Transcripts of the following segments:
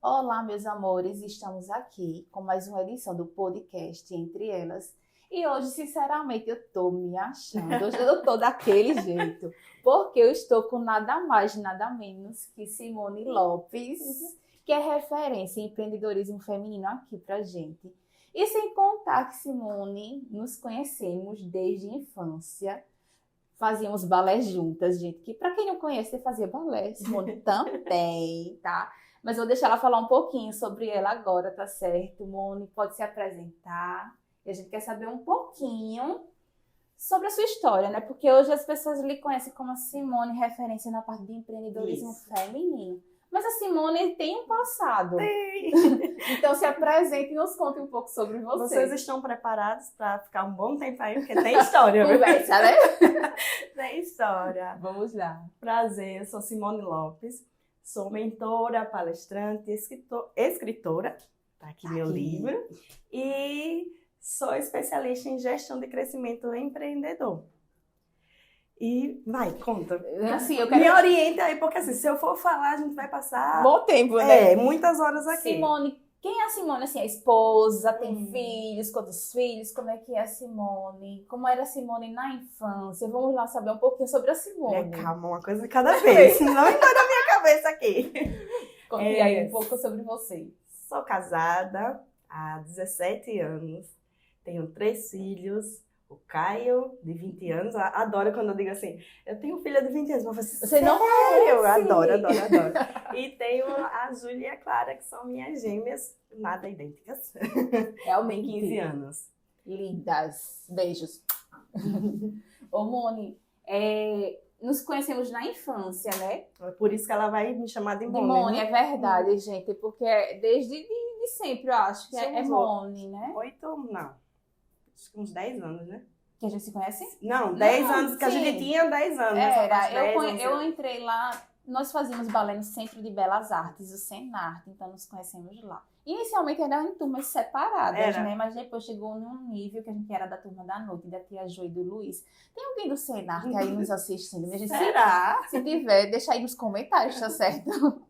Olá, meus amores, estamos aqui com mais uma edição do podcast Entre Elas. E hoje, sinceramente, eu tô me achando, hoje eu tô daquele jeito, porque eu estou com nada mais, nada menos que Simone Lopes, que é referência em empreendedorismo feminino aqui pra gente. E sem contar que Simone nos conhecemos desde a infância, fazíamos balé juntas, gente, que pra quem não conhece, você fazia balé, Simone também, tá? Mas vou deixar ela falar um pouquinho sobre ela agora, tá certo? Moni, pode se apresentar. E a gente quer saber um pouquinho sobre a sua história, né? Porque hoje as pessoas lhe conhecem como a Simone, referência na parte de empreendedorismo feminino. Mas a Simone tem um passado. Tem. Então se apresente e nos conte um pouco sobre você. Vocês estão preparados para ficar um bom tempo aí? Porque tem história. Conversa, né? Tem história. Vamos lá. Prazer, eu sou Simone Lopes. Sou mentora, palestrante, escritora. Tá aqui meu livro. E sou especialista em gestão de crescimento empreendedor. E vai, conta. Assim, eu quero... Me orienta aí, porque assim, se eu for falar, a gente vai passar... Bom tempo, né? Muitas horas aqui. Simone, quem é a Simone? Assim, a esposa, tem filhos, quantos filhos? Como é que é a Simone? Como era a Simone na infância? Vamos lá saber um pouquinho sobre a Simone. Calma, uma coisa de cada vez, senão vai na minha cabeça aqui. Conte aí um pouco sobre você. Sou casada há 17 anos, tenho 3 filhos. O Caio, de 20 anos, adoro quando eu digo assim, eu tenho filha de 20 anos, mas você não conhece? Eu adoro. E tenho a Júlia e a Clara, que são minhas gêmeas, nada idênticas. Realmente. 15 anos. Lindas. Beijos. Ô, Moni, nos conhecemos na infância, né? É por isso que ela vai me chamar de Moni. Moni, é verdade, gente, porque desde de sempre, eu acho que é Moni, né? 8, não. Acho que uns 10 anos, né? Que a gente se conhece? Não, 10 anos, que a gente tinha 10 anos. Eu entrei lá, nós fazíamos balé no Centro de Belas Artes, o Senarte, então nos conhecemos lá. Inicialmente era em turmas separadas, né? Mas depois chegou num nível que a gente era da turma da noite, da tia Jo e do Luiz. Tem alguém do Senarte aí nos assistindo? A gente, será? Se tiver, deixa aí nos comentários, tá certo?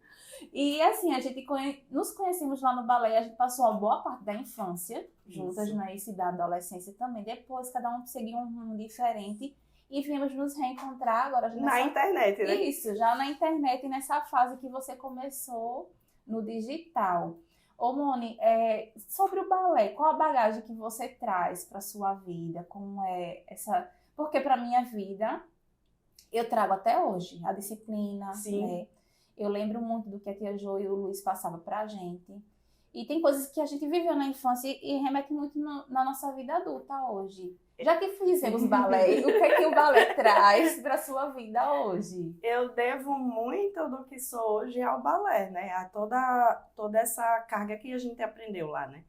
E assim, a gente nos conhecemos lá no balé, a gente passou uma boa parte da infância juntas, né? E da adolescência também. Depois, cada um seguiu um rumo diferente e viemos nos reencontrar agora. Na internet, né? Isso, já na internet, nessa fase que você começou no digital. Ô, Moni, sobre o balé, qual a bagagem que você traz para sua vida? Como é essa... Porque para minha vida, eu trago até hoje a disciplina, né? Eu lembro muito do que a tia Jo e o Luiz passavam pra gente. E tem coisas que a gente viveu na infância e remete muito na nossa vida adulta hoje. Já que fizemos balé, o que é que o balé traz pra sua vida hoje? Eu devo muito do que sou hoje ao balé, né? A toda essa carga que a gente aprendeu lá, né?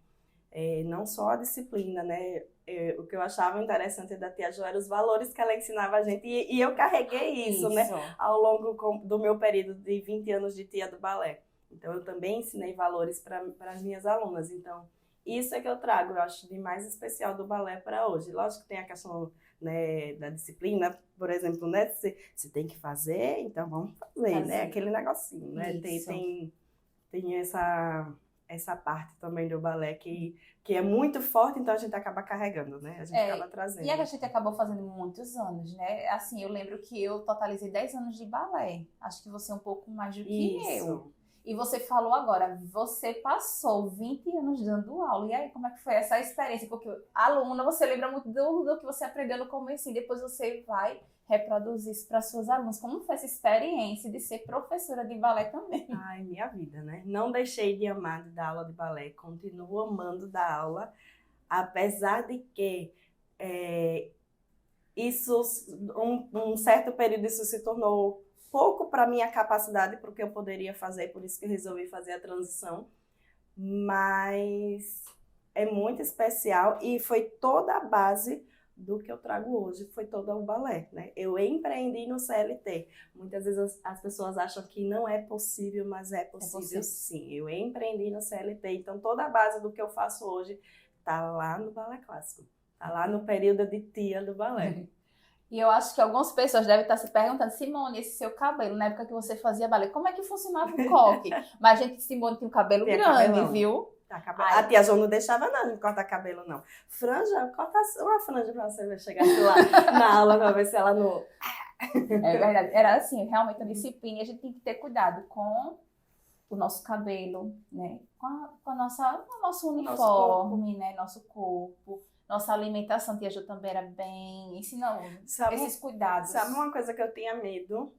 Não só a disciplina, né? O que eu achava interessante da tia Jo eram os valores que ela ensinava a gente. E eu carreguei isso, né? Ao longo do meu período de 20 anos de tia do balé. Então, eu também ensinei valores para as minhas alunas. Então, isso é que eu trago, eu acho, de mais especial do balé para hoje. Lógico que tem a questão, né, da disciplina, por exemplo, né? Você tem que fazer, então vamos fazer, né? Aquele negocinho, né? Tem essa parte também do balé que é muito forte, então a gente acaba carregando, né? A gente acaba trazendo. E a gente acabou fazendo muitos anos, né? Assim, eu lembro que eu totalizei 10 anos de balé. Acho que você é um pouco mais do que eu. E você falou agora, você passou 20 anos dando aula. E aí, como é que foi essa experiência? Porque aluna, você lembra muito do que você aprendeu no começo, e depois você vai reproduzir isso para suas alunas. Como foi essa experiência de ser professora de balé também? Ai, minha vida, né? Não deixei de amar de dar aula de balé, continuo amando dar aula, apesar de que um certo período isso se tornou pouco para minha capacidade, porque eu poderia fazer, por isso que eu resolvi fazer a transição, mas é muito especial e foi toda a base do que eu trago hoje, foi todo o balé, né? Eu empreendi no CLT. Muitas vezes as pessoas acham que não é possível, mas é possível sim. Eu empreendi no CLT, então toda a base do que eu faço hoje tá lá no balé clássico, tá lá no período de tia do balé. E eu acho que algumas pessoas devem estar se perguntando, Simone, esse seu cabelo, na época que você fazia balé, como é que funcionava o coque? Mas a gente, Simone tinha um cabelo Tinha grande, cabelão. viu? A tia Jo não deixava não de cortar cabelo, não. Franja, corta uma franja pra você ver, chegasse lá na aula pra ver se ela não... É verdade. Era assim, realmente a disciplina. E a gente tem que ter cuidado com o nosso cabelo, né? Com o nosso uniforme, né? Nosso corpo. Nossa alimentação, tia Jo também era bem... Ensinou esses cuidados. Sabe uma coisa que eu tinha medo?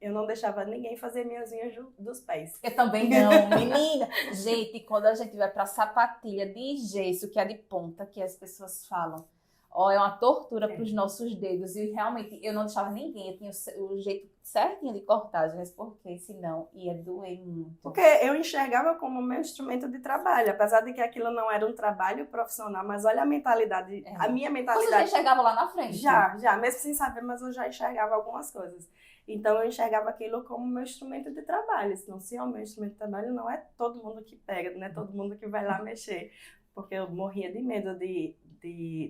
Eu não deixava ninguém fazer minhas unhas dos pés. Eu também não, menina. Gente, quando a gente vai pra sapatilha de gesso, que é de ponta, que as pessoas falam, ó, é uma tortura pros nossos dedos. E realmente, eu não deixava ninguém. Eu tinha o jeito certinho de cortar, gente, porque senão ia doer muito. Porque eu enxergava como meu instrumento de trabalho. Apesar de que aquilo não era um trabalho profissional, mas olha a mentalidade, a minha mentalidade. Você já enxergava lá na frente? Já, mesmo sem saber, mas eu já enxergava algumas coisas. Então, eu enxergava aquilo como meu instrumento de trabalho. Senão, se é o meu instrumento de trabalho, não é todo mundo que pega, não é todo mundo que vai lá mexer. Porque eu morria de medo de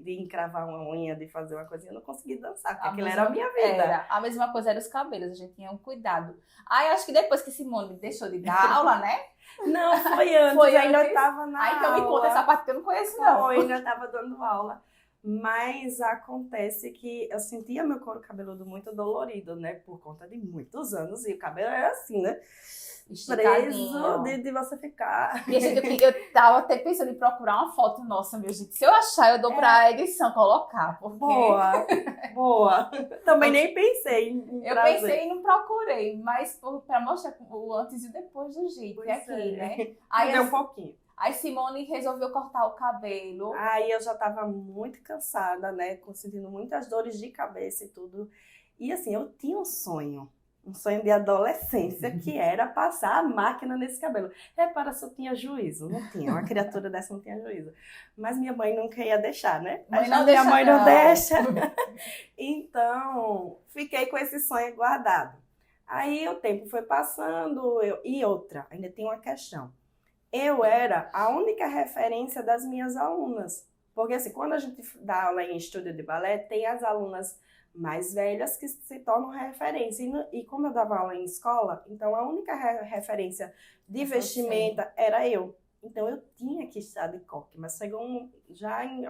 encravar uma unha, de fazer uma coisinha. Eu não conseguia dançar, porque aquilo era a minha vida. A mesma coisa era os cabelos, a gente tinha um cuidado. Aí, acho que depois que Simone deixou de dar aula, né? Não, foi antes, Foi ainda antes? estava na aula. Então me conta essa parte que eu não conheço, não. Eu ainda estava dando aula. Mas acontece que eu sentia meu couro cabeludo muito dolorido, né? Por conta de muitos anos. E o cabelo era assim, né? Preso de você ficar. E, gente, eu tava até pensando em procurar uma foto nossa, meu gente. Se eu achar, eu dou pra edição colocar. Porque... Boa. Também nem pensei em eu trazer. pensei e não procurei. Mas pra mostrar o antes e o depois do jeito. Pois aqui, né? Aí deu um pouquinho. Aí Simone resolveu cortar o cabelo. Aí eu já tava muito cansada, né? Sentindo muitas dores de cabeça e tudo. E assim, eu tinha um sonho de adolescência, que era passar a máquina nesse cabelo. Repara se eu tinha juízo. Não tinha, uma criatura dessa não tinha juízo. Mas minha mãe nunca ia deixar, né? Minha mãe não deixa. Então, fiquei com esse sonho guardado. Aí o tempo foi passando, e outra, ainda tem uma questão. Eu era a única referência das minhas alunas. Porque assim, quando a gente dá aula em estúdio de balé, tem as alunas mais velhas que se tornam referência. E como eu dava aula em escola, então a única referência de vestimenta era eu. Então eu tinha que estar de coque, mas chegou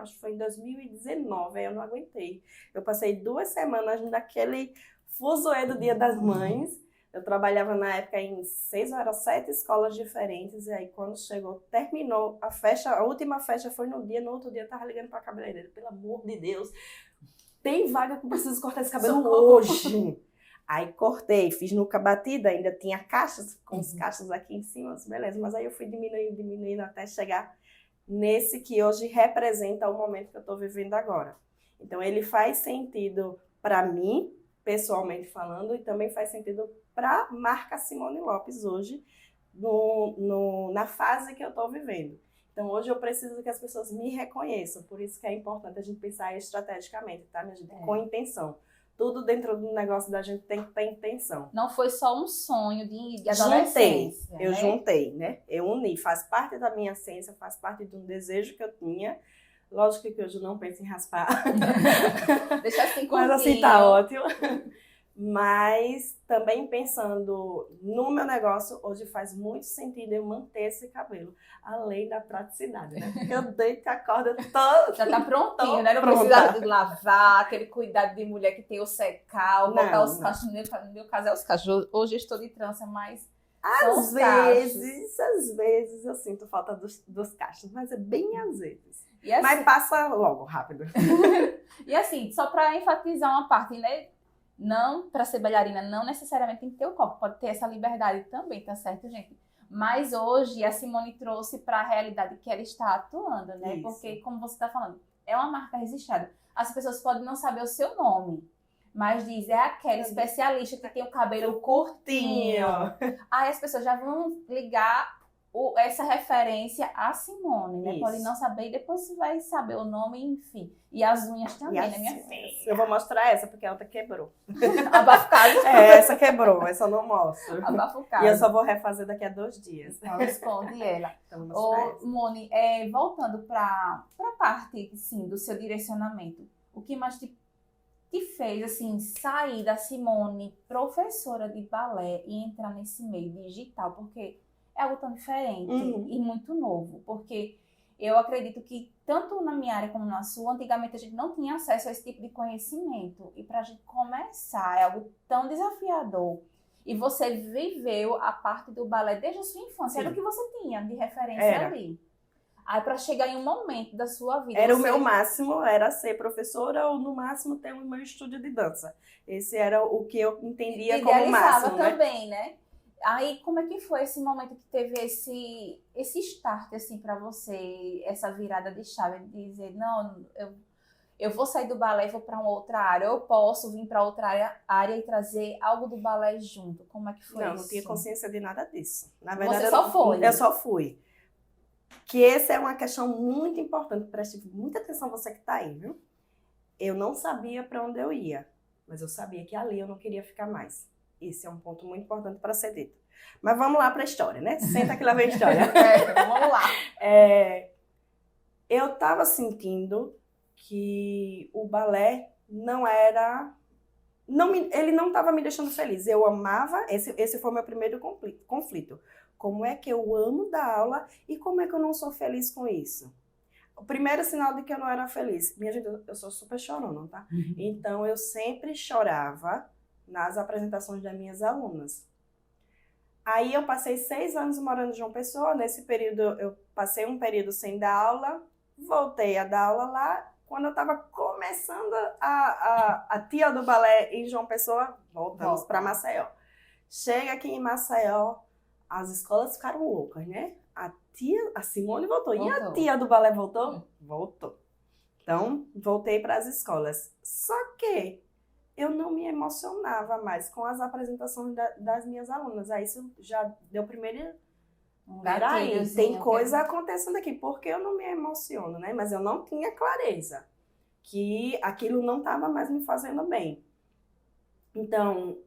acho que foi em 2019, aí eu não aguentei. Eu passei 2 semanas naquele fuzuê do Dia das Mães. Eu trabalhava na época em 6 ou 7 escolas diferentes, e aí quando terminou a festa, a última festa foi no outro dia eu tava ligando pra cabeleireira, pelo amor de Deus, tem vaga que eu preciso cortar esse cabelo hoje. Aí cortei, fiz nuca batida, ainda tinha caixas, com os cachos aqui em cima, beleza, mas aí eu fui diminuindo até chegar nesse que hoje representa o momento que eu tô vivendo agora. Então ele faz sentido pra mim, pessoalmente falando, e também faz sentido para a marca Simone Lopes hoje, na fase que eu estou vivendo. Então, hoje eu preciso que as pessoas me reconheçam, por isso que é importante a gente pensar estrategicamente, tá, minha gente? Com intenção. Tudo dentro do negócio da gente tem que ter intenção. Não foi só um sonho de adolescência. Eu juntei, né? Eu uni, faz parte da minha essência, faz parte de um desejo que eu tinha. Lógico que hoje eu não penso em raspar. Deixa assim mas assim tá ótimo. Mas também pensando no meu negócio, hoje faz muito sentido eu manter esse cabelo, além da praticidade, né? Porque eu deito a corda toda. Já tá prontinho, né? Não precisa lavar, aquele cuidado de mulher que tem o secar, botar os cachos. No meu caso é os cachos. Hoje eu estou de trança, mas às vezes eu sinto falta dos cachos, mas é bem às vezes. Assim, mas passa logo, rápido. E assim, só para enfatizar uma parte, né? Não, para ser bailarina, não necessariamente tem que ter o coque, pode ter essa liberdade também, tá certo, gente? Mas hoje a Simone trouxe para a realidade que ela está atuando, né? Isso. Porque, como você está falando, é uma marca registrada. As pessoas podem não saber o seu nome, mas diz, é aquela especialista que tem o cabelo curtinho. Aí as pessoas já vão ligar essa referência a Simone, né? Pode não saber e depois você vai saber o nome, enfim. E as unhas também, né, minha filha? Eu vou mostrar essa, porque a outra quebrou. Abafucada. Essa quebrou, essa eu não mostro. Abafucada. E eu só vou refazer daqui a 2 dias. Então, responde ela. Então, Moni, voltando para a parte, sim, do seu direcionamento, o que mais te te fez, assim, sair da Simone, professora de balé, e entrar nesse meio digital? Porque é algo tão diferente e muito novo. Porque eu acredito que, tanto na minha área como na sua, antigamente a gente não tinha acesso a esse tipo de conhecimento. E para a gente começar, é algo tão desafiador. E você viveu a parte do balé desde a sua infância. Era o que você tinha de referência ali. Aí, para chegar em um momento da sua vida... Era o meu máximo, era ser professora ou, no máximo, ter o meu estúdio de dança. Esse era o que eu entendia como máximo, né? Também, né? Aí, como é que foi esse momento que teve esse start, assim, para você, essa virada de chave, de dizer, não, eu vou sair do balé e vou para uma outra área, eu posso vir para outra área e trazer algo do balé junto? Como é que foi isso? Não tinha consciência de nada disso. Na verdade, você só foi? Eu só fui. Que essa é uma questão muito importante, preste muita atenção você que está aí, viu? Eu não sabia para onde eu ia, mas eu sabia que ali eu não queria ficar mais. Esse é um ponto muito importante para ser dito. Mas vamos lá para a história, né? Senta que lá vem a história. Vamos lá. Eu estava sentindo que o balé não era... ele não estava me deixando feliz. Eu amava, esse foi o meu primeiro conflito. Como é que eu amo dar aula e como é que eu não sou feliz com isso? O primeiro sinal de que eu não era feliz. Minha gente, eu sou super chorona, tá? Então, eu sempre chorava nas apresentações das minhas alunas. Aí, eu passei 6 anos morando em João Pessoa. Nesse período, eu passei um período sem dar aula. Voltei a dar aula lá. Quando eu estava começando a tia do balé em João Pessoa, voltamos para Maceió. Chega aqui em Maceió, as escolas ficaram loucas, né? A Simone voltou. E a tia do balé voltou? Voltou. Então, voltei para as escolas. Só que eu não me emocionava mais com as apresentações das minhas alunas. Aí isso já deu primeiro... Peraí, tem coisa acontecendo aqui. Porque eu não me emociono, né? Mas eu não tinha clareza que aquilo não estava mais me fazendo bem. Então,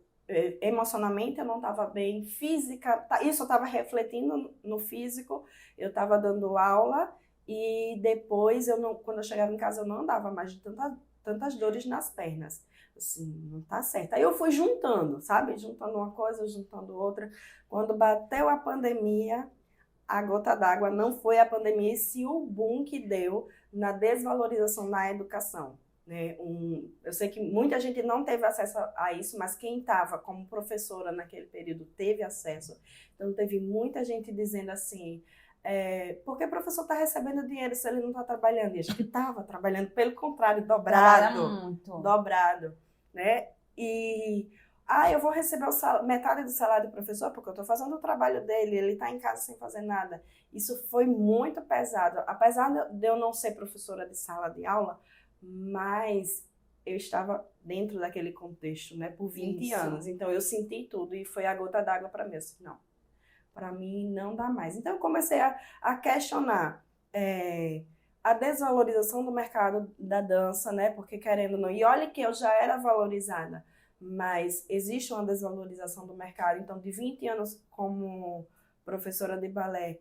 emocionalmente eu não estava bem, física, isso eu estava refletindo no físico, eu estava dando aula e depois, quando eu chegava em casa, eu não andava mais de tantas dores nas pernas. Assim, não tá certo. Aí eu fui juntando, sabe? Juntando uma coisa, juntando outra. Quando bateu a pandemia, a gota d'água não foi a pandemia, e sim o boom que deu na desvalorização na educação. Né? Eu sei que muita gente não teve acesso a isso, mas quem estava como professora naquele período teve acesso. Então, teve muita gente dizendo assim, por que o professor está recebendo dinheiro se ele não está trabalhando? E a gente estava trabalhando, pelo contrário, dobrado. Né? E, eu vou receber metade do salário do professor porque eu estou fazendo o trabalho dele, ele está em casa sem fazer nada. Isso foi muito pesado. Apesar de eu não ser professora de sala de aula, mas eu estava dentro daquele contexto, né, por 20 anos. Então, eu senti tudo e foi a gota d'água para mim. Eu disse, não, para mim não dá mais. Então, eu comecei a questionar a desvalorização do mercado da dança, né, porque querendo ou não... E olha que eu já era valorizada, mas existe uma desvalorização do mercado. Então, de 20 anos como professora de balé,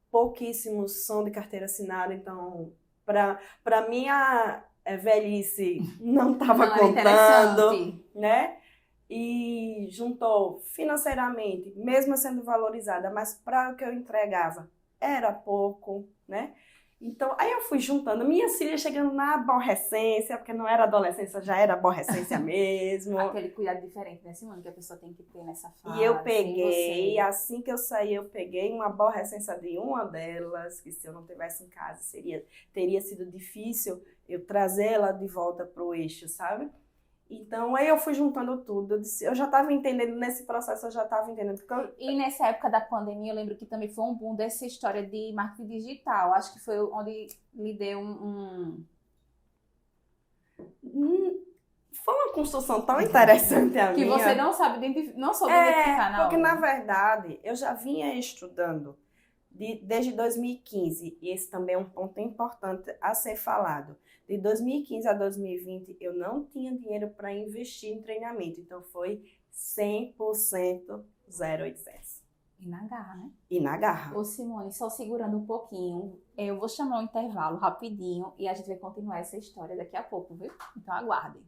pouquíssimos são de carteira assinada, então... Para minha velhice não estava contando, né? E juntou financeiramente, mesmo sendo valorizada, mas para o que eu entregava era pouco, né? Então, aí eu fui juntando, minhas filhas chegando na aborrecência, porque não era adolescência, já era aborrecência mesmo. Aquele cuidado diferente, né, Simone, que a pessoa tem que ter nessa fase. E eu peguei, assim que eu saí, eu peguei uma aborrecência de uma delas, que se eu não tivesse em casa, teria sido difícil eu trazer ela de volta pro eixo, sabe? Então, aí eu fui juntando tudo. Eu já estava entendendo, nesse processo eu já estava entendendo. E nessa época da pandemia, eu lembro que também foi um boom dessa história de marketing digital. Acho que foi onde lhe deu Foi uma construção tão interessante a minha. Que você não soube identificar na hora. Porque, na verdade, eu já vinha estudando desde 2015. E esse também é um ponto importante a ser falado. De 2015 a 2020, eu não tinha dinheiro para investir em treinamento. Então, foi 100% 0800. E na garra, né? E na garra. Ô, Simone, só segurando um pouquinho, eu vou chamar um intervalo rapidinho e a gente vai continuar essa história daqui a pouco, viu? Então, aguardem.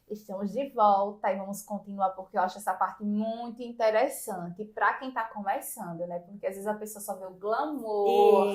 Estamos de volta e vamos continuar porque eu acho essa parte muito interessante para quem está começando, né? Porque às vezes a pessoa só vê o glamour,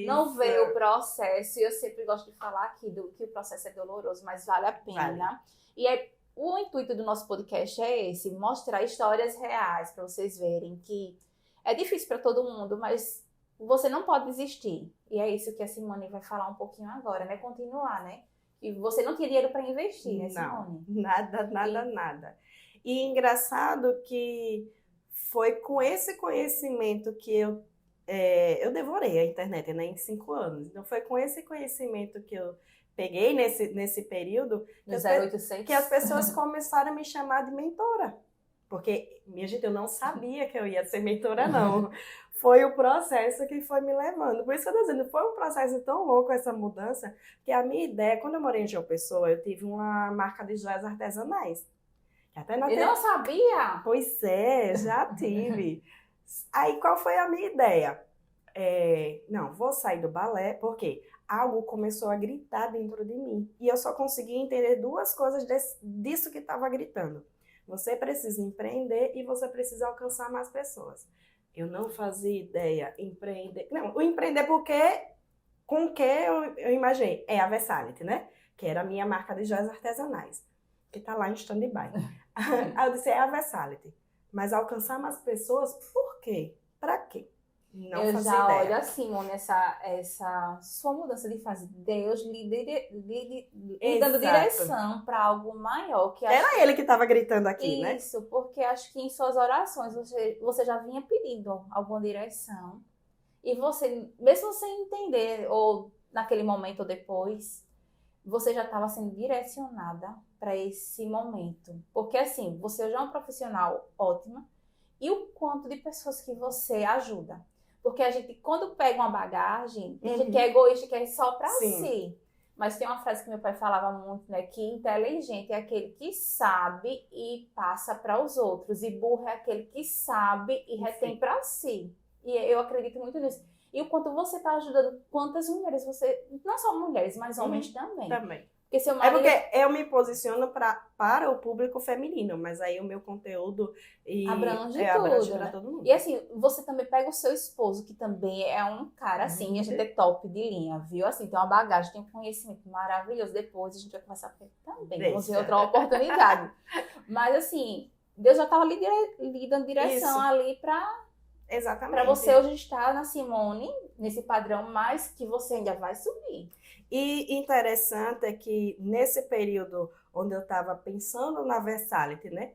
não vê o processo. E eu sempre gosto de falar aqui que o processo é doloroso, mas vale a pena. Vale. E aí, o intuito do nosso podcast é esse, mostrar histórias reais para vocês verem que é difícil para todo mundo, mas você não pode desistir. E é isso que a Simone vai falar um pouquinho agora, né? Continuar, né? E você não tinha dinheiro para investir, né, Simone? Não, nada. E engraçado que foi com esse conhecimento que eu devorei a internet, né, em 5 anos. Então, foi com esse conhecimento que eu peguei nesse período que as pessoas começaram a me chamar de mentora. Porque, minha gente, eu não sabia que eu ia ser mentora, não. Foi o processo que foi me levando. Por isso que eu tô dizendo, foi um processo tão louco essa mudança, que a minha ideia, quando eu morei em João Pessoa, eu tive uma marca de joias artesanais. Até Eu não sabia? Pois é, já tive. Aí, qual foi a minha ideia? Não, vou sair do balé, porque algo começou a gritar dentro de mim. E eu só consegui entender 2 coisas disso que estava gritando. Você precisa empreender e você precisa alcançar mais pessoas. Eu não fazia ideia empreender. Não, o empreender com o que eu imaginei? É a Versality, né? Que era a minha marca de joias artesanais, que está lá em stand-by. Aí eu disse, é a Versality. Mas alcançar mais pessoas, por quê? Para quê? Não eu fazia já ideia. olho assim, Simone, essa sua mudança de fase. Deus lhe dando direção para algo maior. Que era ele que estava gritando aqui, né? Isso, porque acho que em suas orações você já vinha pedindo alguma direção. E você, mesmo sem entender, ou naquele momento ou depois, você já estava sendo direcionada para esse momento. Porque assim, você já é uma profissional ótima. E o quanto de pessoas que você ajuda. Porque a gente, quando pega uma bagagem, a gente é egoísta, quer só para si. Mas tem uma frase que meu pai falava muito, né? Que inteligente é aquele que sabe e passa para os outros. E burro é aquele que sabe e retém para si. E eu acredito muito nisso. E o quanto você está ajudando, quantas mulheres você... Não só mulheres, mas homens também. Também. Porque seu marido... É porque eu me posiciono para o público feminino, mas aí o meu conteúdo abrange para todo mundo. E assim, você também pega o seu esposo, que também é um cara assim, a gente é top de linha, viu? Assim, tem uma bagagem, tem um conhecimento maravilhoso. Depois a gente vai conversar com ele também, vamos ver outra oportunidade. Mas assim, Deus já estava lhe dando direção ali para você hoje estar na Simone, nesse padrão, mas que você ainda vai subir. E interessante é que nesse período onde eu estava pensando na Versality, né?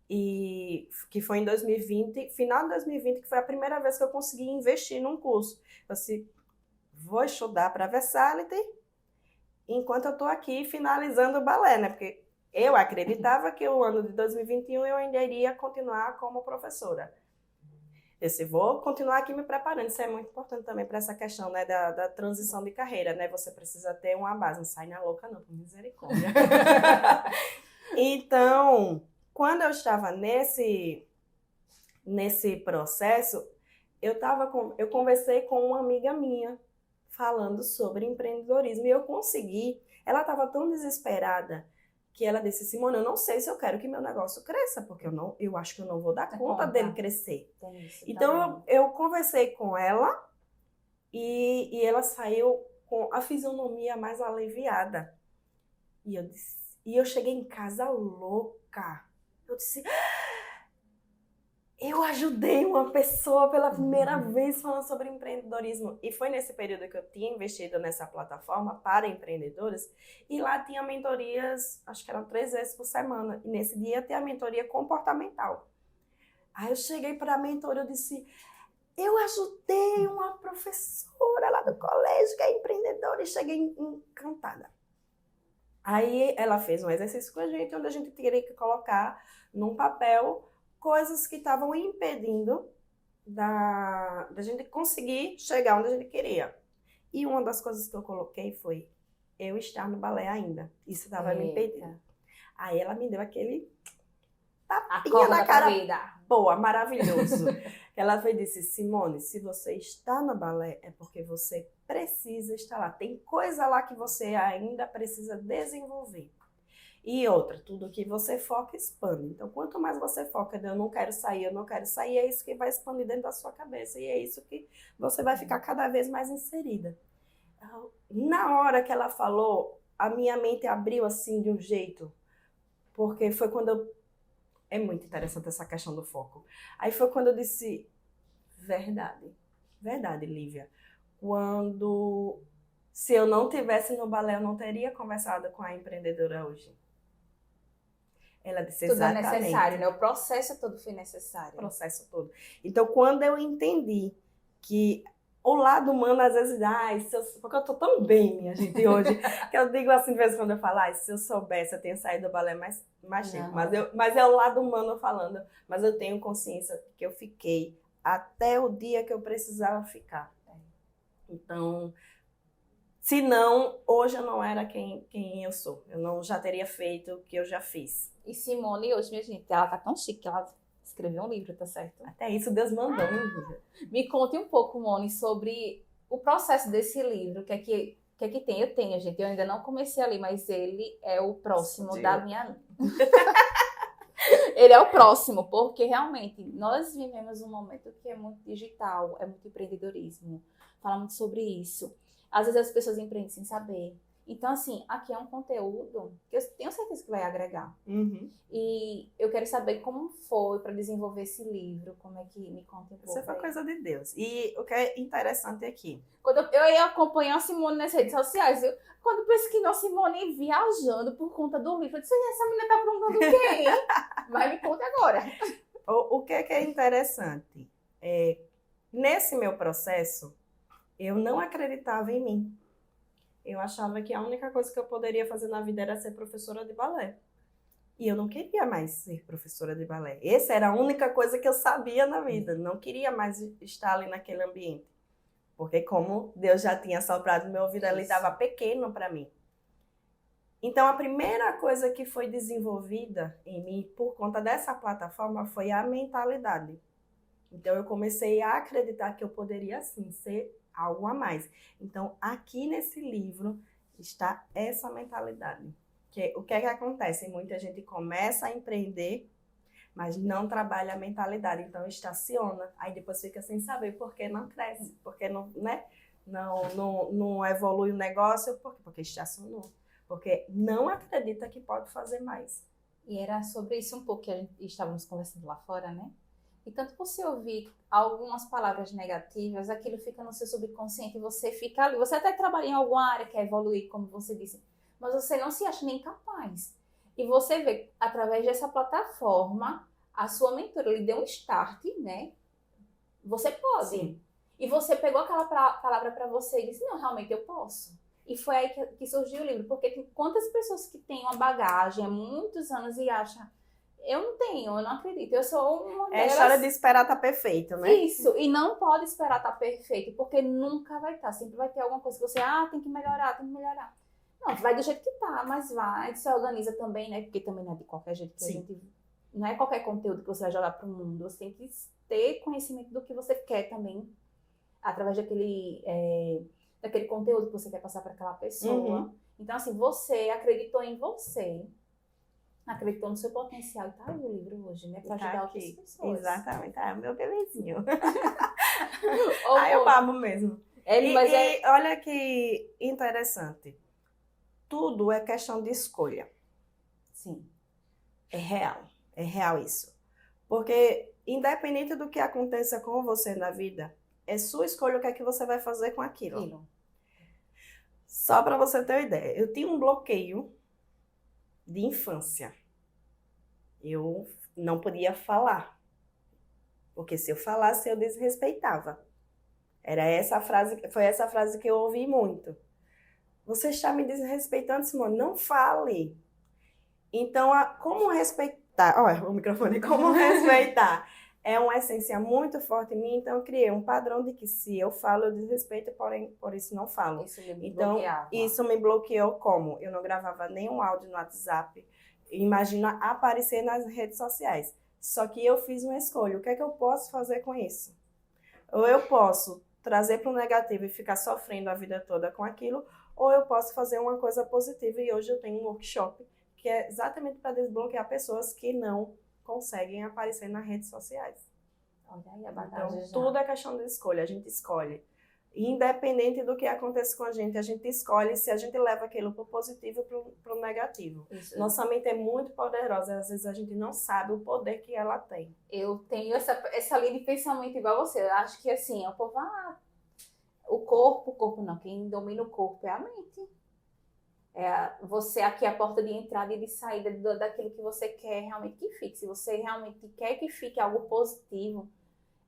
E que foi em 2020, final de 2020, que foi a primeira vez que eu consegui investir num curso. Eu disse, vou estudar para a Versality enquanto eu estou aqui finalizando o balé, né? Porque eu acreditava que o ano de 2021 eu ainda iria continuar como professora. Eu disse, vou continuar aqui me preparando. Isso é muito importante também para essa questão, né, da transição de carreira, né? Você precisa ter uma base, não sai na louca não, por misericórdia. Então, quando eu estava nesse processo, eu conversei com uma amiga minha falando sobre empreendedorismo e eu consegui. Ela estava tão desesperada que ela disse, Simone, eu não sei se eu quero que meu negócio cresça, porque eu acho que eu não vou dar conta dele crescer. Então, eu conversei com ela e ela saiu com a fisionomia mais aliviada. E eu cheguei em casa louca. Eu disse, eu ajudei uma pessoa pela primeira vez falando sobre empreendedorismo. E foi nesse período que eu tinha investido nessa plataforma para empreendedores. E lá tinha mentorias, acho que eram 3 vezes por semana. E nesse dia tinha a mentoria comportamental. Aí eu cheguei para a mentora, eu disse, eu ajudei uma professora lá do colégio que é empreendedora e cheguei encantada. Aí ela fez um exercício com a gente, onde a gente teria que colocar num papel coisas que estavam impedindo da gente conseguir chegar onde a gente queria. E uma das coisas que eu coloquei foi eu estar no balé ainda. Isso estava me impedindo. Aí ela me deu aquele tapinha na cara. Boa, maravilhoso. Ela foi e disse, Simone, se você está no balé é porque você precisa estar lá. Tem coisa lá que você ainda precisa desenvolver. E outra, tudo que você foca, expande. Então, quanto mais você foca, eu não quero sair, é isso que vai expandir dentro da sua cabeça. E é isso que você vai ficar cada vez mais inserida. Na hora que ela falou, a minha mente abriu assim de um jeito. Porque foi quando eu... É muito interessante essa questão do foco. Aí foi quando eu disse, verdade, Lívia. Se eu não tivesse no balé, eu não teria conversado com a empreendedora hoje. Ela disse exatamente. Tudo é necessário, né? O processo todo foi necessário. O processo todo. Então, quando eu entendi que o lado humano, às vezes, porque eu tô tão bem, minha gente, hoje, que eu digo assim, de vez em quando eu falo, se eu soubesse, eu tenho saído do balé mais tempo. Mas é o lado humano falando, mas eu tenho consciência que eu fiquei até o dia que eu precisava ficar. Então, se não, hoje eu não era quem eu sou. Eu não já teria feito o que eu já fiz. E Simone, hoje, minha gente, ela tá tão chique que ela escreveu um livro, tá certo? Até isso Deus mandou. Me conte um pouco, Moni, sobre o processo desse livro. O que é que tem? Eu tenho, gente. Eu ainda não comecei a ler, mas ele é o próximo da minha... Ele é o próximo, porque realmente nós vivemos um momento que é muito digital, é muito empreendedorismo. Fala muito sobre isso. Às vezes as pessoas empreendem sem saber. Então, assim, aqui é um conteúdo que eu tenho certeza que vai agregar. Uhum. E eu quero saber como foi para desenvolver esse livro, como é que me conta um pouco. Isso foi coisa de Deus. E o que é interessante aqui... Quando eu acompanho a Simone nas redes sociais, quando pesquisei a Simone viajando por conta do livro, eu disse, essa menina tá perguntando quem? Mas me conta agora. O que é interessante? Nesse meu processo, eu não acreditava em mim. Eu achava que a única coisa que eu poderia fazer na vida era ser professora de balé. E eu não queria mais ser professora de balé. Essa era a única coisa que eu sabia na vida. Não queria mais estar ali naquele ambiente. Porque como Deus já tinha soprado no meu ouvido, ele estava pequeno para mim. Então, a primeira coisa que foi desenvolvida em mim por conta dessa plataforma foi a mentalidade. Então, eu comecei a acreditar que eu poderia, sim, ser algo a mais. Então, aqui nesse livro está essa mentalidade. O que é que acontece? Muita gente começa a empreender, mas não trabalha a mentalidade. Então, estaciona. Aí depois fica sem saber por que não cresce, porque não, né? não evolui o negócio, porque estacionou. Porque não acredita que pode fazer mais. E era sobre isso um pouco que a gente estávamos conversando lá fora, né? E tanto você ouvir algumas palavras negativas, aquilo fica no seu subconsciente e você fica ali. Você até trabalha em alguma área, quer evoluir, como você disse, mas você não se acha nem capaz. E você vê, através dessa plataforma, a sua mentora lhe deu um start, né? Você pode. Sim. E você pegou aquela palavra para você e disse, não, realmente eu posso. E foi aí que surgiu o livro, porque tem quantas pessoas que têm uma bagagem há muitos anos e acham, eu não tenho, eu não acredito, eu sou uma delas. É a história de esperar estar perfeito, né? Isso, e não pode esperar estar perfeito, porque nunca vai estar, sempre vai ter alguma coisa que você, tem que melhorar. Não, vai do jeito que tá, mas vai, se organiza também, né? Porque também não é de qualquer jeito que Sim. a gente... Não é qualquer conteúdo que você vai jogar pro mundo, você tem que ter conhecimento do que você quer também, através daquele conteúdo que você quer passar para aquela pessoa. Uhum. Então, assim, você acreditou em você, acreditou no seu potencial e tá aí o livro hoje, né? Para ajudar outras pessoas. Exatamente, é o meu bebezinho. Eu babo mesmo. E olha que interessante. Tudo é questão de escolha. Sim. É real isso. Porque, independente do que aconteça com você na vida, é sua escolha o que é que você vai fazer com aquilo. Só para você ter uma ideia, eu tinha um bloqueio de infância. Eu não podia falar. Porque se eu falasse, eu desrespeitava. Foi essa frase que eu ouvi muito. Você está me desrespeitando, Simone? Não fale. Então, como respeitar? Olha, o microfone, como respeitar? É uma essência muito forte em mim, então eu criei um padrão de que se eu falo, eu desrespeito, porém, por isso não falo. Isso me Então, bloqueava. isso me bloqueou como? Eu não gravava nenhum áudio no WhatsApp. Imagina aparecer nas redes sociais. Só que eu fiz uma escolha. O que é que eu posso fazer com isso? Ou eu posso trazer para o negativo e ficar sofrendo a vida toda com aquilo, ou eu posso fazer uma coisa positiva. E hoje eu tenho um workshop que é exatamente para desbloquear pessoas que não conseguem aparecer nas redes sociais. Olha aí a bagagem. Então, tudo é questão de escolha, a gente escolhe. Independente do que acontece com a gente escolhe se a gente leva aquilo para o positivo ou para o negativo. Isso. Nossa mente é muito poderosa, às vezes a gente não sabe o poder que ela tem. Eu tenho essa linha de pensamento igual a você. Eu acho que assim, o povo, o corpo não, quem domina o corpo é a mente. Você aqui é a porta de entrada e de saída daquilo que você quer realmente que fique. Se você realmente quer que fique algo positivo,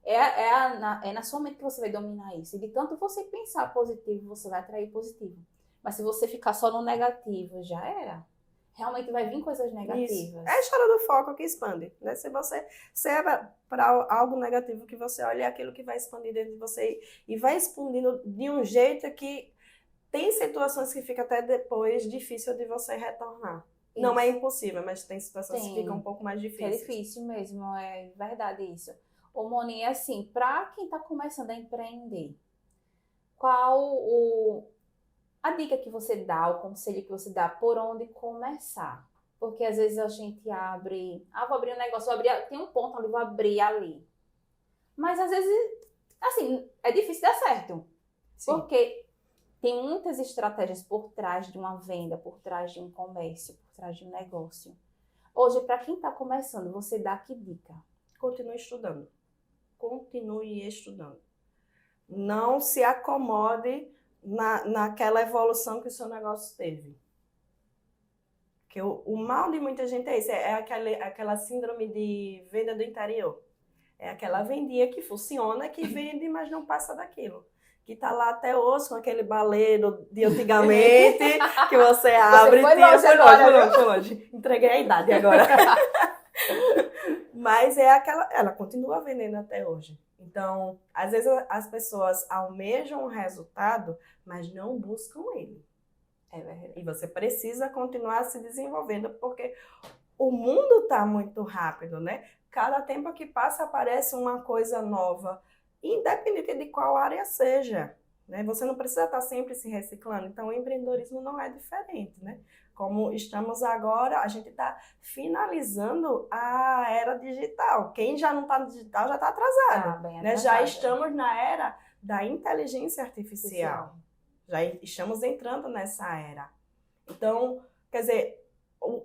é na sua mente que você vai dominar isso. E de tanto você pensar positivo, você vai atrair positivo. Mas se você ficar só no negativo, já era. Realmente vai vir coisas negativas. Isso. É a história do foco que expande. Né? Se você serve para algo negativo que você olha, é aquilo que vai expandir dentro de você e vai expandindo de um jeito que tem situações que fica até depois difícil de você retornar. Isso. Não é impossível, mas tem situações que ficam um pouco mais difíceis. É difícil mesmo, é verdade isso. Ô Moni, assim, para quem está começando a empreender, qual a dica que você dá, o conselho que você dá, por onde começar? Porque às vezes a gente abre, vou abrir um negócio, tem um ponto ali, vou abrir ali. Mas às vezes, assim, é difícil dar certo. Sim. Porque tem muitas estratégias por trás de uma venda, por trás de um comércio, por trás de um negócio. Hoje, para quem está começando, você dá que dica? Continue estudando. Continue estudando. Não se acomode naquela evolução que o seu negócio teve. Porque o mal de muita gente é isso, é aquela síndrome de venda do interior. É aquela vendia que funciona, que vende, mas não passa daquilo. Que tá lá até hoje com aquele baleiro de antigamente, que você abre e foi longe. Entreguei a idade agora. Mas ela continua vendendo até hoje. Então, às vezes as pessoas almejam um resultado, mas não buscam ele. É verdade. E você precisa continuar se desenvolvendo, porque o mundo está muito rápido, né? Cada tempo que passa aparece uma coisa nova, independente de qual área seja. Né? Você não precisa estar sempre se reciclando. Então, o empreendedorismo não é diferente, né? Como estamos agora, a gente está finalizando a era digital. Quem já não está no digital já está atrasado. Né? Já estamos na era da inteligência artificial. Já estamos entrando nessa era. Então, quer dizer,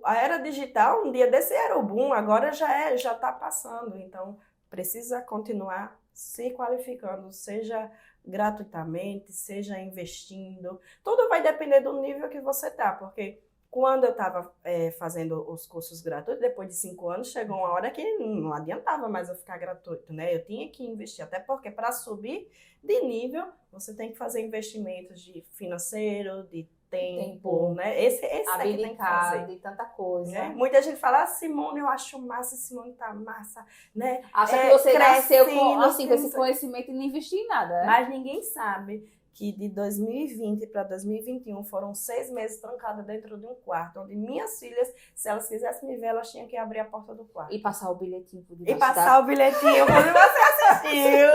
a era digital, um dia desse era o boom, agora já está passando. Então, precisa continuar se qualificando, seja gratuitamente, seja investindo. Tudo vai depender do nível que você está, porque quando eu estava fazendo os cursos gratuitos, depois de 5 anos, chegou uma hora que não adiantava mais eu ficar gratuito, né? Eu tinha que investir, até porque para subir de nível, você tem que fazer investimentos de financeiro, de tempo, né? Esse é que tem que fazer. De tanta coisa. Né? Muita gente fala, Simone, eu acho massa, Simone tá massa, né? Acha que você nasceu com esse conhecimento e não investiu em nada, né? Mas ninguém sabe que de 2020 para 2021 foram 6 meses trancadas dentro de um quarto, onde minhas filhas, se elas quisessem me ver, elas tinham que abrir a porta do quarto. E passar o bilhetinho por debaixo. E passar o bilhetinho, quando você assistiu.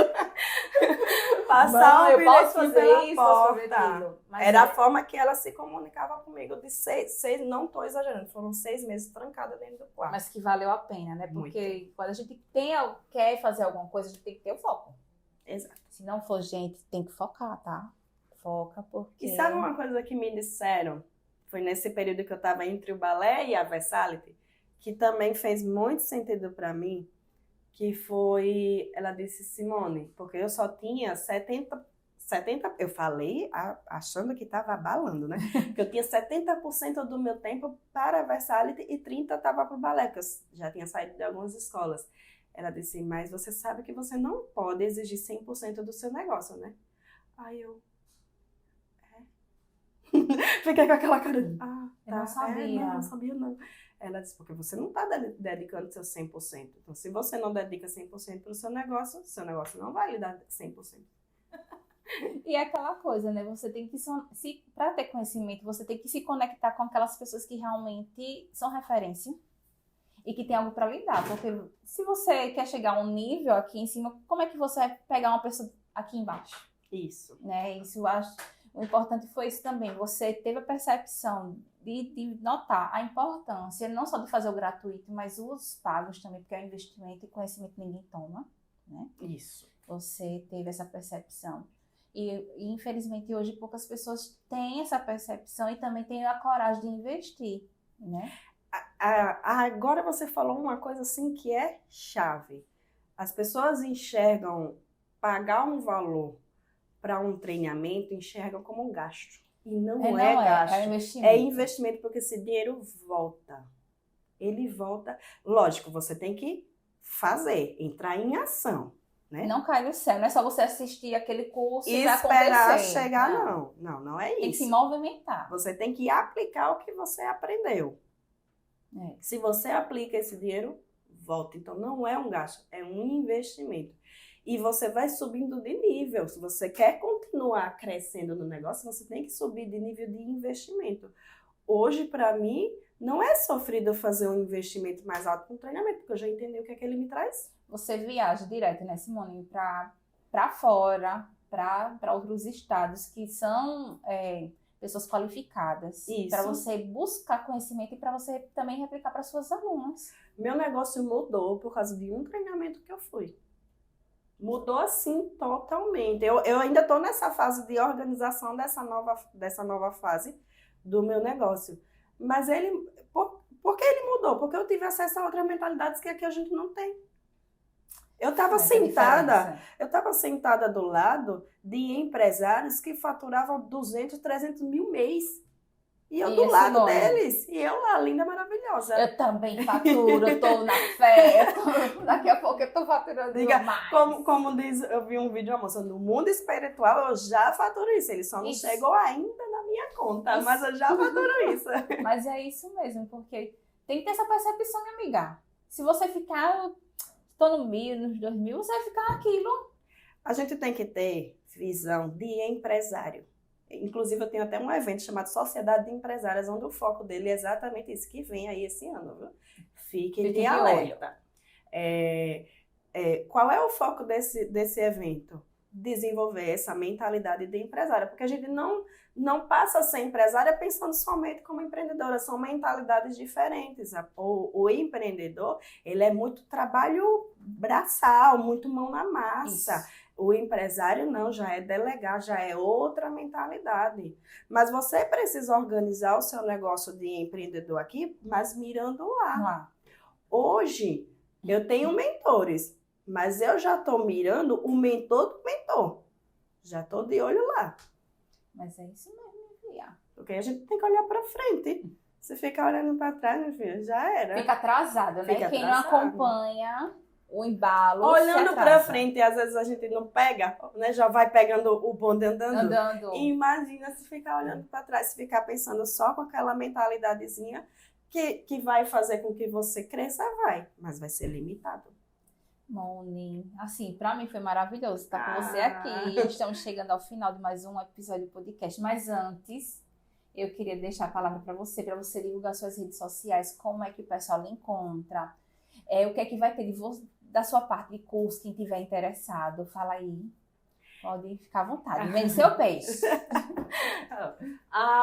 Passar o bilhetinho pela porta. Era a forma que ela se comunicava comigo, de 6, não estou exagerando, foram 6 meses trancadas dentro do quarto. Mas que valeu a pena, né? Porque quando a gente quer fazer alguma coisa, a gente tem que ter o foco. Exato. Se não for, gente, tem que focar, tá? Foca, porque... E sabe uma coisa que me disseram? Foi nesse período que eu estava entre o balé e a Versality, que também fez muito sentido para mim, que foi... Ela disse, Simone, porque eu só tinha 70... Eu falei achando que estava abalando, né? Que eu tinha 70% do meu tempo para a Versality e 30% estava para o balé, porque eu já tinha saído de algumas escolas. Ela disse, mas você sabe que você não pode exigir 100% do seu negócio, né? Aí eu... Fiquei com aquela cara de, tá, eu não sabia. Não sabia não. Ela disse, porque você não está dedicando seu 100%. Então, se você não dedica 100% para o seu negócio não vai lhe dar 100%. E é aquela coisa, né? Você tem que, para ter conhecimento, você tem que se conectar com aquelas pessoas que realmente são referência e que tem algo para lhe dar. Porque se você quer chegar a um nível aqui em cima, como é que você vai pegar uma pessoa aqui embaixo? Isso. Né? Isso eu acho. O importante foi isso também. Você teve a percepção de notar a importância, não só de fazer o gratuito, mas os pagos também, porque é um investimento e conhecimento ninguém toma, né? Isso. Você teve essa percepção. E infelizmente hoje poucas pessoas têm essa percepção e também têm a coragem de investir, né? Agora você falou uma coisa assim que é chave. As pessoas enxergam pagar um valor para um treinamento, enxergam como um gasto. E não é gasto. É investimento. É investimento porque esse dinheiro volta. Ele volta. Lógico, você tem que fazer, entrar em ação. Né? Não cai do céu, não é só você assistir aquele curso e esperar acontecer. chegar, não é isso. Tem que se movimentar. Você tem que aplicar o que você aprendeu. É. Se você aplica esse dinheiro, volta. Então, não é um gasto, é um investimento. E você vai subindo de nível. Se você quer continuar crescendo no negócio, você tem que subir de nível de investimento. Hoje, para mim, não é sofrido fazer um investimento mais alto com treinamento, porque eu já entendi o que é que ele me traz. Você viaja direto, né, Simone, para fora, para outros estados que são pessoas qualificadas. Para você buscar conhecimento e para você também replicar para suas alunas. Meu negócio mudou por causa de um treinamento que eu fui. Mudou assim totalmente. Eu ainda estou nessa fase de organização dessa nova fase do meu negócio. Mas por que ele mudou? Porque eu tive acesso a outras mentalidades que aqui a gente não tem. Eu estava sentada do lado de empresários que faturavam 200, 300 mil mês. E eu do lado deles. E eu lá, linda, maravilhosa. Eu também faturo, eu tô na fé. Daqui a pouco eu tô faturando mais. Como diz, eu vi um vídeo de uma moça, no mundo espiritual eu já faturo isso. Ele só não chegou ainda na minha conta, mas eu já faturo isso. Mas é isso mesmo, porque tem que ter essa percepção, minha amiga. Se você ficar, tô no 1000, nos 2000, você vai ficar naquilo. A gente tem que ter visão de empresário. Inclusive, eu tenho até um evento chamado Sociedade de Empresárias, onde o foco dele é exatamente isso, que vem aí esse ano, viu? Fiquem de alerta. Qual é o foco desse evento? Desenvolver essa mentalidade de empresária, porque a gente não passa a ser empresária pensando somente como empreendedora, são mentalidades diferentes. O empreendedor, ele é muito trabalho braçal, muito mão na massa. Isso. O empresário não, já é delegar, já é outra mentalidade. Mas você precisa organizar o seu negócio de empreendedor aqui, mas mirando lá. Hoje, eu tenho mentores, mas eu já estou mirando o mentor do mentor. Já estou de olho lá. Mas é isso mesmo, filha. Porque a gente tem que olhar para frente. Se ficar olhando para trás, meu filho, já era. Fica atrasado, né? Quem não acompanha o embalo. Olhando para frente, às vezes a gente não pega, né? Já vai pegando o bonde andando. E imagina se ficar olhando para trás, se ficar pensando só com aquela mentalidadezinha que vai fazer com que você cresça, mas vai ser limitado. Moni, assim, para mim foi maravilhoso estar com você aqui. Estamos chegando ao final de mais um episódio do podcast. Mas antes, eu queria deixar a palavra para você divulgar suas redes sociais, como é que o pessoal lhe encontra, o que é que vai ter da sua parte de curso, quem tiver interessado, fala aí. Pode ficar à vontade, vende seu peixe.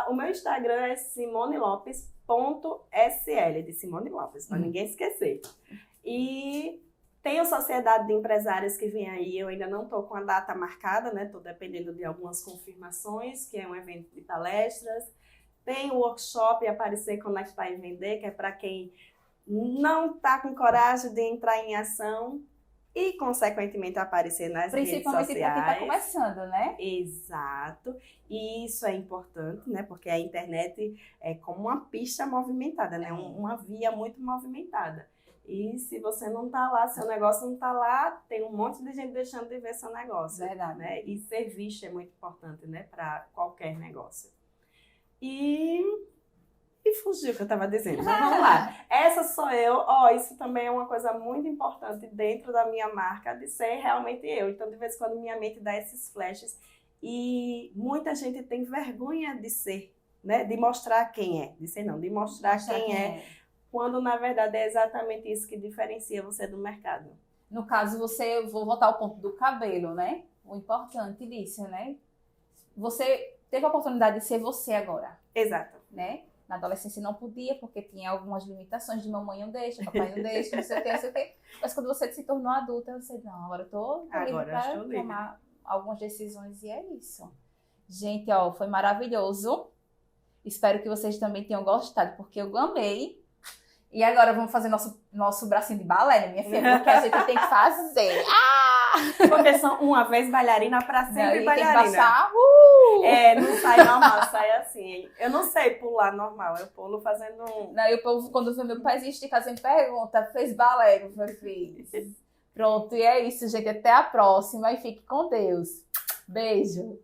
O meu Instagram é simonelopes.sl, de Simone Lopes, para ninguém esquecer. E tem a Sociedade de Empresários que vem aí, eu ainda não estou com a data marcada, né? Estou dependendo de algumas confirmações, que é um evento de palestras. Tem o workshop Aparecer, Conectar e Vender, que é para quem não está com coragem de entrar em ação e, consequentemente, aparecer nas redes sociais. Principalmente para quem está começando, né? Exato. E isso é importante, né? Porque a internet é como uma pista movimentada, né? Uma via muito movimentada. E se você não tá lá, seu negócio não tá lá, tem um monte de gente deixando de ver seu negócio. Verdade. Né? E ser visto é muito importante, né? Para qualquer negócio. E fugiu o que eu estava dizendo. Mas vamos lá. Essa sou eu. Isso também é uma coisa muito importante dentro da minha marca, de ser realmente eu. Então, de vez em quando, minha mente dá esses flashes. E muita gente tem vergonha de ser, né? De mostrar quem é. De ser não, de mostrar quem é. Quando, na verdade, é exatamente isso que diferencia você do mercado. No caso, vou voltar ao ponto do cabelo, né? O importante disso, né? Você teve a oportunidade de ser você agora. Exato. Né? Na adolescência não podia, porque tinha algumas limitações de mamãe não deixa, papai não deixa, não sei o que, não sei o que. Mas quando você se tornou adulta, você não, agora eu tô livre para tomar algumas decisões e é isso. Gente, foi maravilhoso. Espero que vocês também tenham gostado, porque eu amei. E agora vamos fazer nosso bracinho de balé, né, minha filha? Porque a gente tem que fazer. Porque são uma vez bailarina pra sempre bailarina. Tem que passar, não sai normal, sai assim. Eu não sei pular normal, eu pulo fazendo Não, e o povo, quando vê meu pezinho esticar, sempre pergunta, fez balé? Eu fiz. Pronto, e é isso, gente. Até a próxima e fique com Deus. Beijo.